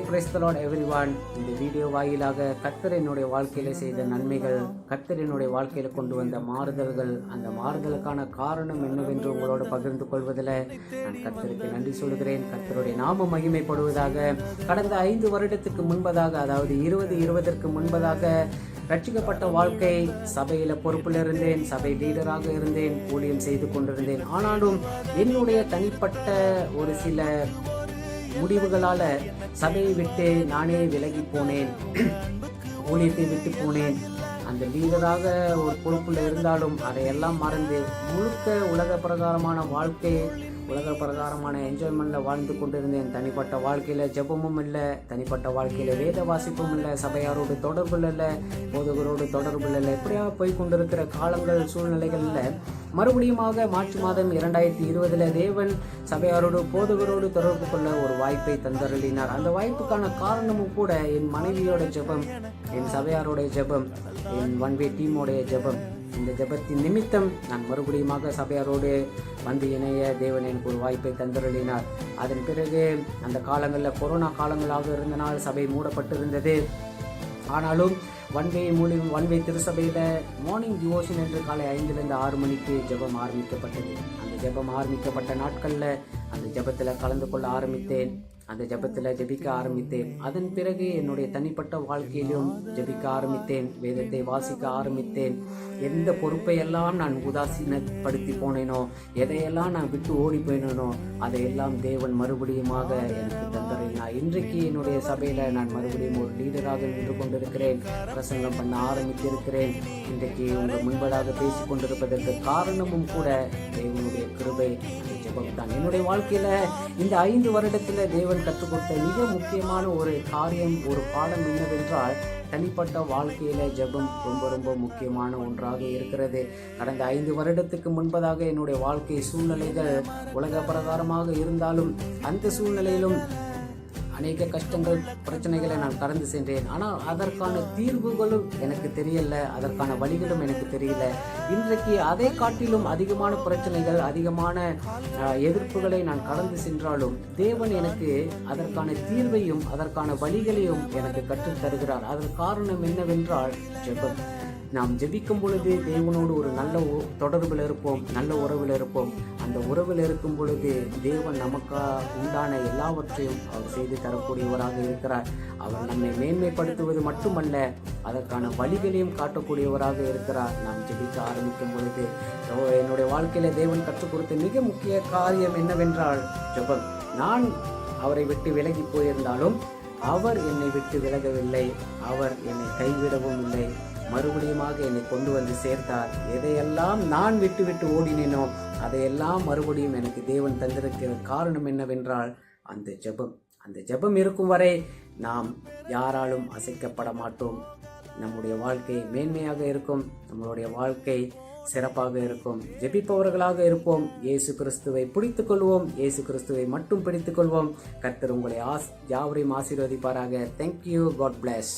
Praise the Lord everyone. இந்த video வாயிலாக கர்த்தர் என்னுடைய வாழ்க்கையில செய்த நன்மைகள், கர்த்தர் என்னுடைய வாழ்க்கையில கொண்டு வந்த மாறுதல்கள், அந்த மாறுதலுக்கான காரணம் என்னவென்று உங்களோடு பகிர்ந்து கொள்வதில் நான் கர்த்தருக்கு நன்றி சொல்கிறேன். கர்த்தருடைய நாம மகிமைப்படுவதாக. கடந்த 5 வருடத்துக்கு முன்பதாக, அதாவது 2020 முன்பதாக ரட்சிக்கப்பட்ட வாழ்க்கை, சபையில பொறுப்பில் இருந்தேன், சபை லீடராக இருந்தேன், ஊழியம் செய்து கொண்டிருந்தேன். ஆனாலும் என்னுடைய தனிப்பட்ட ஒரு சில முடிவுகளால சபையை விட்டு நானே விலகி போனேன், ஊழியத்தை விட்டு போனேன். அந்த லீடராக ஒரு பொறுப்பில் இருந்தாலும் அதையெல்லாம் மறந்து முழுக்க உலக பிரகாரமான வாழ்க்கை, உலக பிரகாரமான என்ஜாய்மெண்ட்ல வாழ்ந்து கொண்டிருந்தேன். தனிப்பட்ட வாழ்க்கையில ஜெபமும் இல்லை, தனிப்பட்ட வாழ்க்கையில வேத வாசிப்பும் இல்லை, சபையாரோடு தொடர்பு இல்லை, போதகரோடு தொடர்பு இல்லை. எப்படியா போய் கொண்டிருக்கிற காலங்கள், சூழ்நிலைகள்ல மறுபடியுமாக மார்ச் மாதம் 2020 தேவன் சபையாரோடு போதகரோடு தொடர்பு கொள்ள ஒரு வாய்ப்பை தந்தருளினார். அந்த வாய்ப்புக்கான காரணமும் கூட என் மனைவியோட ஜெபம், என் சபையாரோட ஜெபம், என் ஒன்வே டீமோடைய ஜெபம். இந்த ஜெபத்தின் நிமித்தம் நான் மறுபடியுமாக சபையாரோடு வந்து இணைய தேவன் எனக்கு ஒரு வாய்ப்பை தந்தருளினார். அதன் பிறகு அந்த காலங்களில் கொரோனா காலங்களாக இருந்தனால் சபை மூடப்பட்டிருந்தது. ஆனாலும் ஒன்வே திருசபையில் மார்னிங் டிவோஷன் என்று காலை 5லிருந்து 6 மணிக்கு ஜெபம் ஆரம்பிக்கப்பட்டது. அந்த ஜெபம் ஆரம்பிக்கப்பட்ட நாட்களில் அந்த ஜெபத்தில் கலந்து கொள்ள ஆரம்பித்தேன், அந்த ஜெபத்தில் ஜெபிக்க ஆரம்பித்தேன். அதன் பிறகு என்னுடைய தனிப்பட்ட வாழ்க்கையிலும் ஜெபிக்க ஆரம்பித்தேன், வேதத்தை வாசிக்க ஆரம்பித்தேன். எந்த பொறுப்பை எல்லாம் நான் உதாசீனப்படுத்தி போனேனோ, எதையெல்லாம் நான் விட்டு ஓடி போயினோ, அதையெல்லாம் தேவன் மறுபடியுமாக எனக்கு தந்தறினார். இன்றைக்கு என்னுடைய சபையில நான் மறுபடியும் ஒரு லீடராக நின்று கொண்டிருக்கிறேன், பிரசங்கம் பண்ண ஆரம்பித்திருக்கிறேன். இன்றைக்கு உங்கள் முன்பதாக பேசிக் கொண்டிருப்பதற்கு காரணமும் கூட தேவனுடைய கிருபை, ஜெபம் தான். என்னுடைய வாழ்க்கையில இந்த 5 வருடத்துல தேவன் கற்றுக் கொடுத்த மிக முக்கியமான ஒரு காரியம், ஒரு பாடம் என்னவென்றால், தனிப்பட்ட வாழ்க்கையில ஜெபம் ரொம்ப ரொம்ப முக்கியமான ஒன்றாக இருக்கிறது. கடந்த 5 வருடத்துக்கு முன்பதாக என்னுடைய வாழ்க்கை சூழ்நிலைகள் உலக பிரகாரமாக இருந்தாலும் அந்த சூழ்நிலையிலும் அநேக கஷ்டங்கள், பிரச்சனைகளை நான் கடந்து சென்றேன். ஆனால் அதற்கான தீர்வுகளும் எனக்கு தெரியல, அதற்கான வழிகளும் எனக்கு தெரியல. இன்றைக்கு அதை காட்டிலும் அதிகமான பிரச்சனைகள், அதிகமான எதிர்ப்புகளை நான் கடந்து சென்றாலும் தேவன் எனக்கு அதற்கான தீர்வையும் அதற்கான வழிகளையும் எனக்கு கற்றுத் தருகிறார். அதற்கு காரணம் என்னவென்றால் ஜெபம். நாம் ஜெபிக்கும் பொழுது தேவனோடு ஒரு நல்ல தொடர்பில் இருப்போம், நல்ல உறவில் இருப்போம். அந்த உறவில் இருக்கும் பொழுது தேவன் நமக்கு உண்டான எல்லாவற்றையும் அவர் செய்து தரக்கூடியவராக இருக்கிறார். அவர் நம்மை மேன்மைப்படுத்துவது மட்டுமல்ல, அதற்கான வழிகளையும் காட்டக்கூடியவராக இருக்கிறார். நாம் ஜெபிக்க ஆரம்பிக்கும் பொழுது என்னுடைய வாழ்க்கையில தேவன் கற்றுக் கொடுத்த மிக முக்கிய காரியம் என்னவென்றால் ஜெபம். நான் அவரை விட்டு விலகி போயிருந்தாலும் அவர் என்னை விட்டு விலகவில்லை, அவர் என்னை கைவிடவும் இல்லை, மறுபடியுமாக என்னை கொண்டு வந்து சேர்த்தார். எதையெல்லாம் நான் விட்டு ஓடினேனோ அதையெல்லாம் மறுபடியும் எனக்கு தேவன் தந்திருக்கிற காரணம் என்னவென்றால் அந்த ஜெபம். அந்த ஜெபம் இருக்கும் வரை நாம் யாராலும் அசைக்கப்பட மாட்டோம். நம்முடைய வாழ்க்கை மேன்மையாக இருக்கும், நம்மளுடைய வாழ்க்கை சிறப்பாக இருக்கும். ஜெபிப்பவர்களாக இருப்போம். இயேசு கிறிஸ்துவை பிடித்துக் கொள்வோம், இயேசு கிறிஸ்துவை மட்டும் பிடித்துக் கொள்வோம். கர்த்தர் உங்களை யாவரையும் ஆசீர்வதிப்பாராக. தேங்க்யூ. God plus.